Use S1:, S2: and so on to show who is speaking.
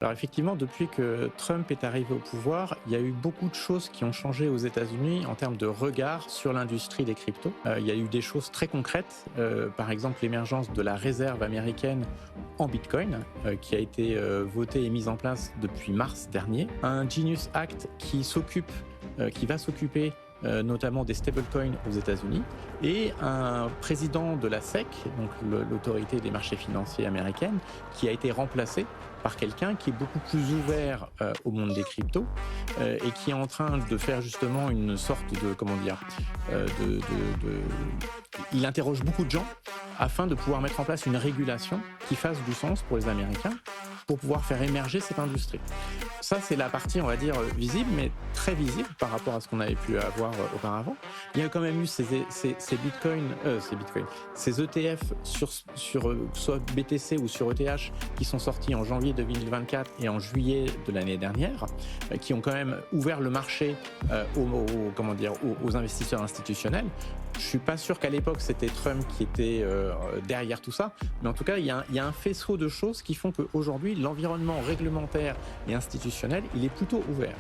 S1: Alors effectivement, depuis que Trump est arrivé au pouvoir, il y a eu beaucoup de choses qui ont changé aux États-Unis en termes de regard sur l'industrie des cryptos. Il y a eu des choses très concrètes, par exemple l'émergence de la réserve américaine en Bitcoin, qui a été votée et mise en place depuis mars dernier. Un Genius Act qui va s'occuper notamment des stablecoins aux États-Unis, et un président de la SEC, donc l'autorité des marchés financiers américaine, qui a été remplacé par quelqu'un qui est beaucoup plus ouvert au monde des cryptos et qui est en train de faire justement une sorte de, comment dire, il interroge beaucoup de gens afin de pouvoir mettre en place une régulation qui fasse du sens pour les Américains pour pouvoir faire émerger cette industrie. Ça, c'est la partie, on va dire, visible, mais très visible par rapport à ce qu'on avait pu avoir auparavant. Il y a quand même eu ces ETF soit BTC ou sur ETH qui sont sortis en janvier 2024 et en juillet de l'année dernière, qui ont quand même ouvert le marché aux investisseurs institutionnels. Je suis pas sûr qu'à l'époque c'était Trump qui était derrière tout ça, mais en tout cas il y a un faisceau de choses qui font qu'aujourd'hui l'environnement réglementaire et institutionnel il est plutôt ouvert.